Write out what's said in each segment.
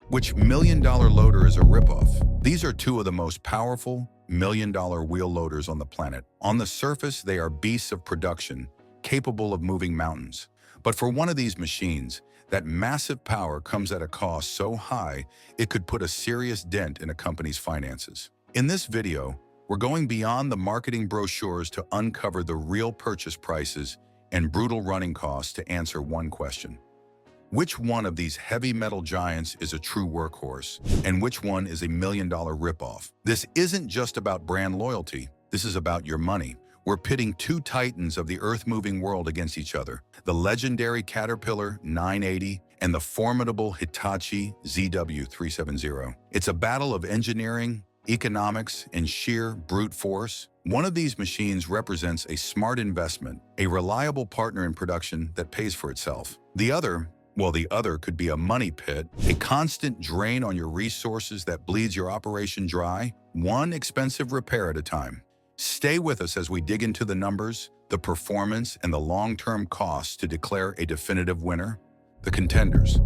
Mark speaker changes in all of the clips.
Speaker 1: Which million-dollar loader is a ripoff? These are two of the most powerful million-dollar wheel loaders on the planet. On the surface, they are beasts of production, capable of moving mountains. But for one of these machines, that massive power comes at a cost so high, it could put a serious dent in a company's finances. In this video, we're going beyond the marketing brochures to uncover the real purchase prices and brutal running costs to answer one question. Which one of these heavy metal giants is a true workhorse, and which one is a million-dollar ripoff? This isn't just about brand loyalty, this is about your money. We're pitting two titans of the earth-moving world against each other, the legendary Caterpillar 980 and the formidable Hitachi ZW370. It's a battle of engineering, economics, and sheer brute force. One of these machines represents a smart investment, a reliable partner in production that pays for itself. The other could be a money pit, a constant drain on your resources that bleeds your operation dry, one expensive repair at a time. Stay with us as we dig into the numbers, the performance, and the long-term costs to declare a definitive winner, the Contenders.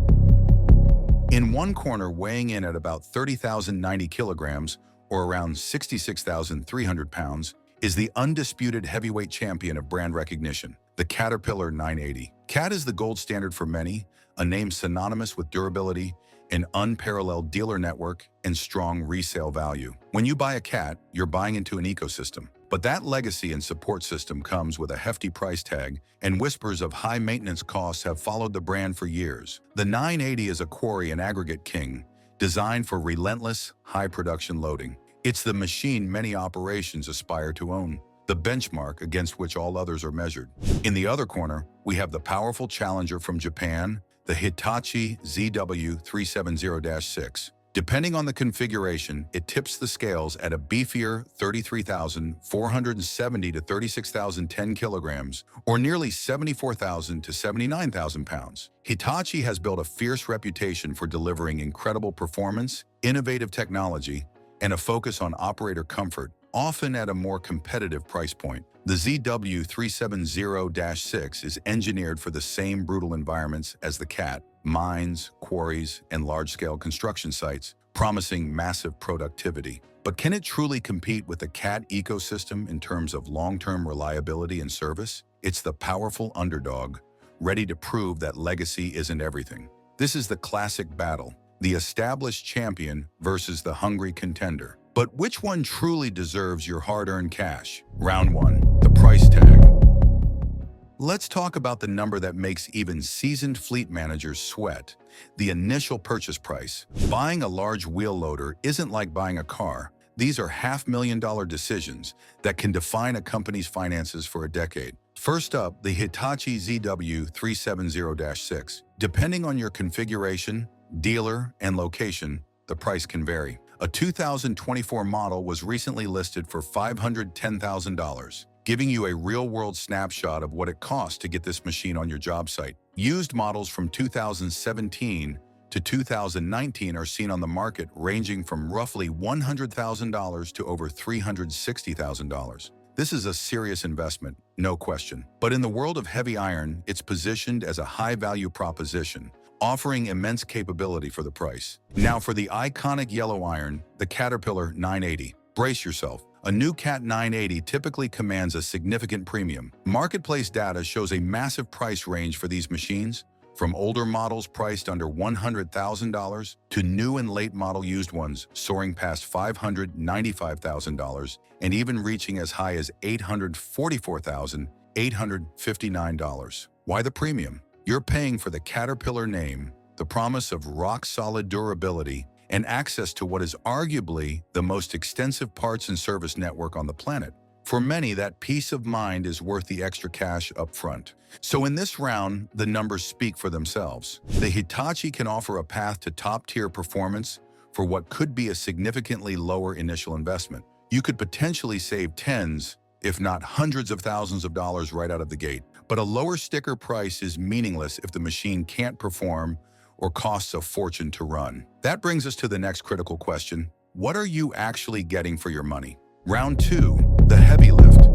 Speaker 1: In one corner, weighing in at about 30,090 kilograms, or around 66,300 pounds, is the undisputed heavyweight champion of brand recognition, the Caterpillar 980. CAT is the gold standard for many, a name synonymous with durability, an unparalleled dealer network, and strong resale value. When you buy a CAT, you're buying into an ecosystem. But that legacy and support system comes with a hefty price tag, and whispers of high maintenance costs have followed the brand for years. The 980 is a quarry and aggregate king, designed for relentless, high production loading. It's the machine many operations aspire to own, the benchmark against which all others are measured. In the other corner, we have the powerful challenger from Japan, the Hitachi ZW370-6. Depending on the configuration, it tips the scales at a beefier 33,470 to 36,010 kilograms, or nearly 74,000 to 79,000 pounds. Hitachi has built a fierce reputation for delivering incredible performance, innovative technology, and a focus on operator comfort, often at a more competitive price point. The ZW370-6 is engineered for the same brutal environments as the CAT, mines, quarries, and large-scale construction sites, promising massive productivity. But can it truly compete with the CAT ecosystem in terms of long-term reliability and service? It's the powerful underdog, ready to prove that legacy isn't everything. This is the classic battle, the established champion versus the hungry contender. But which one truly deserves your hard-earned cash? Round 1, the price tag. Let's talk about the number that makes even seasoned fleet managers sweat, the initial purchase price. Buying a large wheel loader isn't like buying a car. These are $500,000 decisions that can define a company's finances for a decade. First up, the Hitachi ZW370-6. Depending on your configuration, dealer, and location, the price can vary. A 2024 model was recently listed for $510,000, giving you a real-world snapshot of what it costs to get this machine on your job site. Used models from 2017 to 2019 are seen on the market, ranging from roughly $100,000 to over $360,000. This is a serious investment, no question. But in the world of heavy iron, it's positioned as a high-value proposition, offering immense capability for the price. Now for the iconic yellow iron, the Caterpillar 980. Brace yourself. A new CAT 980 typically commands a significant premium. Marketplace data shows a massive price range for these machines, from older models priced under $100,000 to new and late model used ones soaring past $595,000 and even reaching as high as $844,859. Why the premium? You're paying for the Caterpillar name, the promise of rock-solid durability, and access to what is arguably the most extensive parts and service network on the planet. For many, that peace of mind is worth the extra cash up front. So in this round, the numbers speak for themselves. The Hitachi can offer a path to top-tier performance for what could be a significantly lower initial investment. You could potentially save tens, if not hundreds of thousands of dollars right out of the gate. But a lower sticker price is meaningless if the machine can't perform or costs a fortune to run. That brings us to the next critical question. What are you actually getting for your money? Round 2, the heavy lift.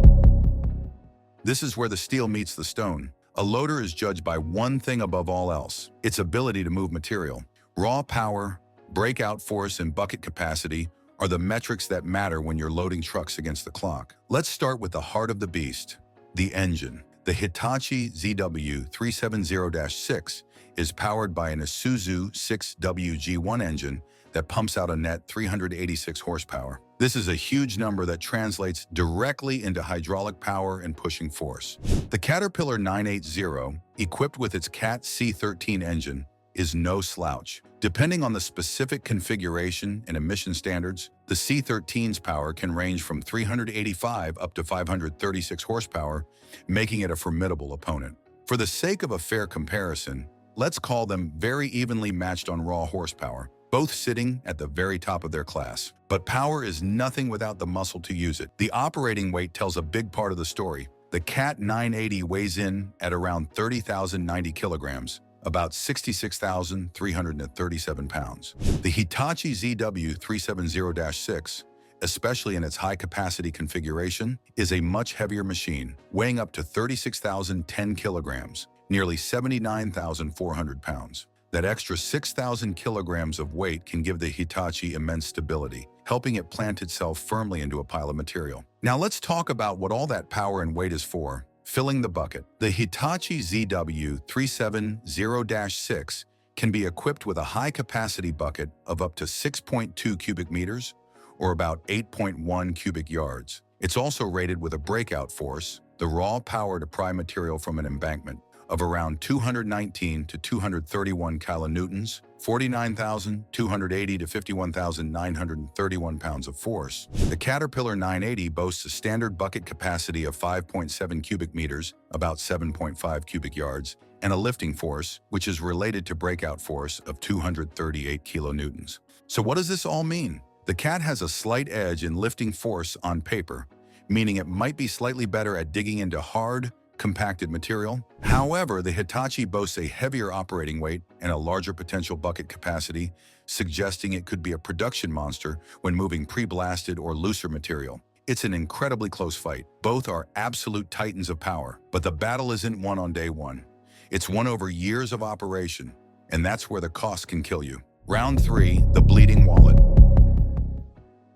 Speaker 1: This is where the steel meets the stone. A loader is judged by one thing above all else, its ability to move material. Raw power, Breakout force and bucket capacity are the metrics that matter when you're loading trucks against the clock. Let's start with the heart of the beast, the engine. The Hitachi ZW370-6 is powered by an Isuzu 6WG1 engine that pumps out a net 386 horsepower. This is a huge number that translates directly into hydraulic power and pushing force. The Caterpillar 980, equipped with its Cat C13 engine, is no slouch. Depending on the specific configuration and emission standards, the C13's power can range from 385 up to 536 horsepower, making it a formidable opponent. For the sake of a fair comparison, let's call them very evenly matched on raw horsepower, both sitting at the very top of their class. But power is nothing without the muscle to use it. The operating weight tells a big part of the story. The Cat 980 weighs in at around 30,090 kilograms, about 66,337 pounds. The Hitachi ZW370-6, especially in its high-capacity configuration, is a much heavier machine, weighing up to 36,010 kilograms, nearly 79,400 pounds. That extra 6,000 kilograms of weight can give the Hitachi immense stability, helping it plant itself firmly into a pile of material. Now let's talk about what all that power and weight is for. Filling the bucket. The Hitachi ZW370-6 can be equipped with a high-capacity bucket of up to 6.2 cubic meters, or about 8.1 cubic yards. It's also rated with a breakout force, the raw power to pry material from an embankment, of around 219 to 231 kilonewtons, 49,280 to 51,931 pounds of force. The Caterpillar 980 boasts a standard bucket capacity of 5.7 cubic meters, about 7.5 cubic yards, and a lifting force, which is related to breakout force, of 238 kilonewtons. So what does this all mean? The Cat has a slight edge in lifting force on paper, meaning it might be slightly better at digging into hard, compacted material. However, the Hitachi boasts a heavier operating weight and a larger potential bucket capacity, suggesting it could be a production monster when moving pre-blasted or looser material. It's an incredibly close fight. Both are absolute titans of power, but the battle isn't won on day one. It's won over years of operation, and that's where the cost can kill you. Round 3, the bleeding wallet.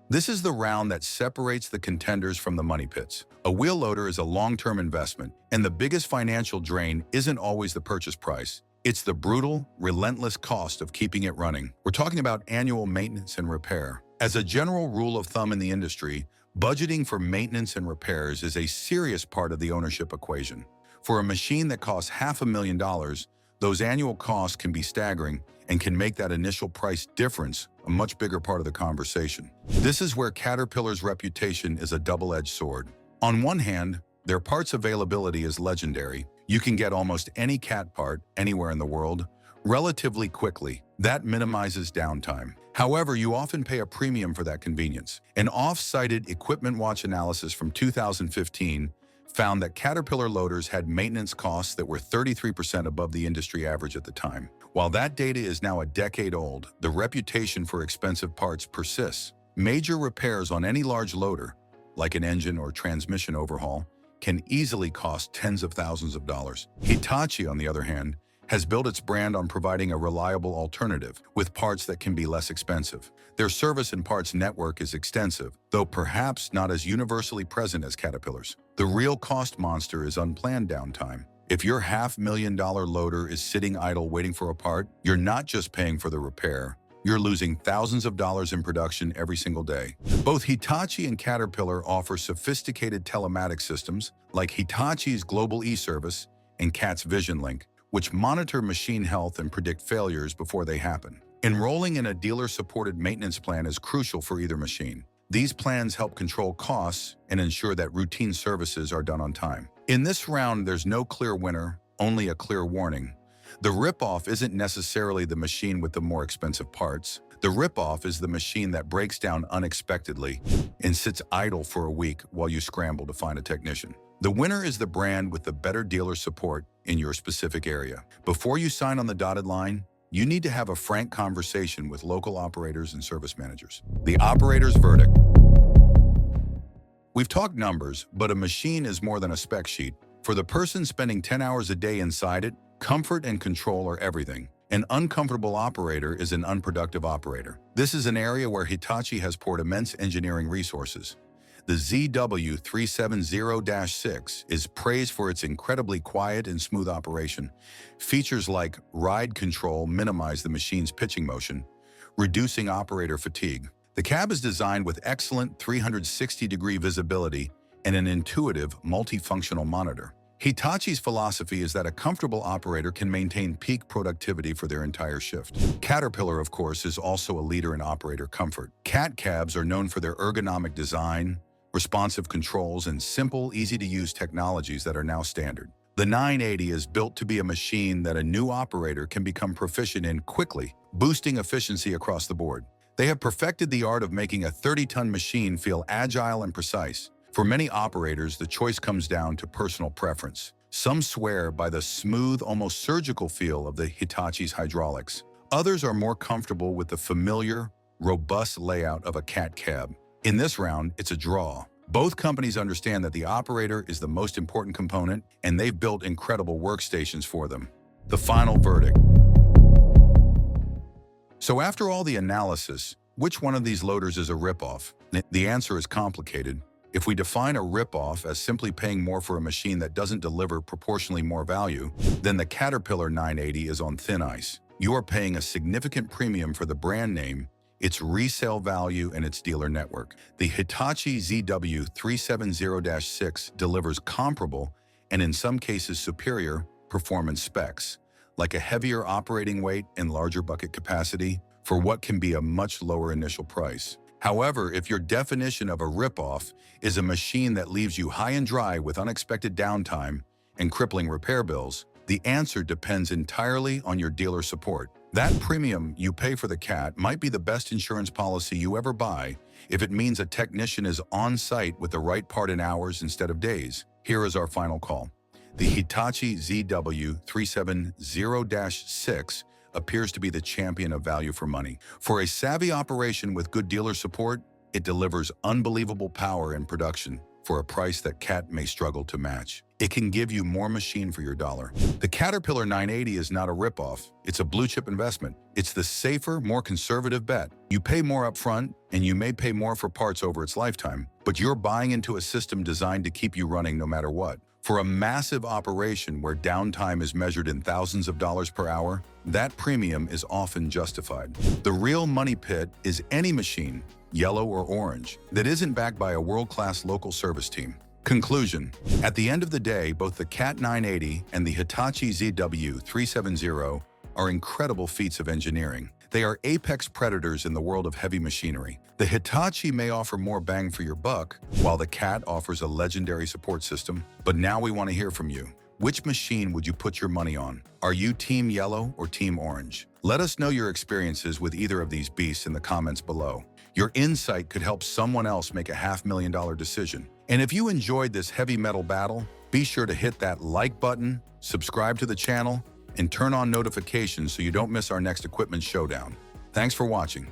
Speaker 1: This is the round that separates the contenders from the money pits. A wheel loader is a long-term investment, and the biggest financial drain isn't always the purchase price. It's the brutal, relentless cost of keeping it running. We're talking about annual maintenance and repair. As a general rule of thumb in the industry, budgeting for maintenance and repairs is a serious part of the ownership equation. For a machine that costs $500,000, those annual costs can be staggering and can make that initial price difference a much bigger part of the conversation. This is where Caterpillar's reputation is a double-edged sword. On one hand, their parts availability is legendary. You can get almost any Cat part anywhere in the world relatively quickly. That minimizes downtime. However, you often pay a premium for that convenience. An off-cited equipment watch analysis from 2015 found that Caterpillar loaders had maintenance costs that were 33% above the industry average at the time. While that data is now a decade old, the reputation for expensive parts persists. Major repairs on any large loader, like an engine or transmission overhaul, can easily cost tens of thousands of dollars. Hitachi, on the other hand, has built its brand on providing a reliable alternative with parts that can be less expensive. Their service and parts network is extensive, though perhaps not as universally present as Caterpillar's. The real cost monster is unplanned downtime. If your $500,000 loader is sitting idle waiting for a part, you're not just paying for the repair, you're losing thousands of dollars in production every single day. Both Hitachi and Caterpillar offer sophisticated telematics systems like Hitachi's Global E-Service and Cat's Vision Link, which monitor machine health and predict failures before they happen. Enrolling in a dealer-supported maintenance plan is crucial for either machine. These plans help control costs and ensure that routine services are done on time. In this round, there's no clear winner, only a clear warning. The ripoff isn't necessarily the machine with the more expensive parts. The ripoff is the machine that breaks down unexpectedly and sits idle for a week while you scramble to find a technician. The winner is the brand with the better dealer support in your specific area. Before you sign on the dotted line, you need to have a frank conversation with local operators and service managers. The operator's verdict. We've talked numbers, but a machine is more than a spec sheet. For the person spending 10 hours a day inside it, comfort and control are everything. An uncomfortable operator is an unproductive operator. This is an area where Hitachi has poured immense engineering resources. The ZW370-6 is praised for its incredibly quiet and smooth operation. Features like ride control minimize the machine's pitching motion, reducing operator fatigue. The cab is designed with excellent 360-degree visibility and an intuitive, multifunctional monitor. Hitachi's philosophy is that a comfortable operator can maintain peak productivity for their entire shift. Caterpillar, of course, is also a leader in operator comfort. CAT cabs are known for their ergonomic design, responsive controls, and simple, easy-to-use technologies that are now standard. The 980 is built to be a machine that a new operator can become proficient in quickly, boosting efficiency across the board. They have perfected the art of making a 30-ton machine feel agile and precise. For many operators, the choice comes down to personal preference. Some swear by the smooth, almost surgical feel of the Hitachi's hydraulics. Others are more comfortable with the familiar, robust layout of a CAT cab. In this round, it's a draw. Both companies understand that the operator is the most important component, and they've built incredible workstations for them. The final verdict. So after all the analysis, which one of these loaders is a ripoff? The answer is complicated. If we define a ripoff as simply paying more for a machine that doesn't deliver proportionally more value, then the Caterpillar 980 is on thin ice. You are paying a significant premium for the brand name, its resale value, and its dealer network. The Hitachi ZW370-6 delivers comparable, and in some cases superior, performance specs, like a heavier operating weight and larger bucket capacity, for what can be a much lower initial price. However, if your definition of a ripoff is a machine that leaves you high and dry with unexpected downtime and crippling repair bills, the answer depends entirely on your dealer support. That premium you pay for the CAT might be the best insurance policy you ever buy if it means a technician is on site with the right part in hours instead of days. Here is our final call. The Hitachi ZW370-6 appears to be the champion of value for money. For a savvy operation with good dealer support, it delivers unbelievable power and production for a price that CAT may struggle to match. It can give you more machine for your dollar. The Caterpillar 980 is not a ripoff. It's a blue-chip investment. It's the safer, more conservative bet. You pay more upfront, and you may pay more for parts over its lifetime, but you're buying into a system designed to keep you running no matter what. For a massive operation where downtime is measured in thousands of dollars per hour, that premium is often justified. The real money pit is any machine, yellow or orange, that isn't backed by a world-class local service team. Conclusion. At the end of the day, both the CAT 980 and the Hitachi ZW370 are incredible feats of engineering. They are apex predators in the world of heavy machinery. The Hitachi may offer more bang for your buck, while the CAT offers a legendary support system. But now we want to hear from you. Which machine would you put your money on? Are you Team Yellow or Team Orange? Let us know your experiences with either of these beasts in the comments below. Your insight could help someone else make a $500,000 decision. And if you enjoyed this heavy metal battle, be sure to hit that like button, subscribe to the channel, and turn on notifications so you don't miss our next equipment showdown. Thanks for watching.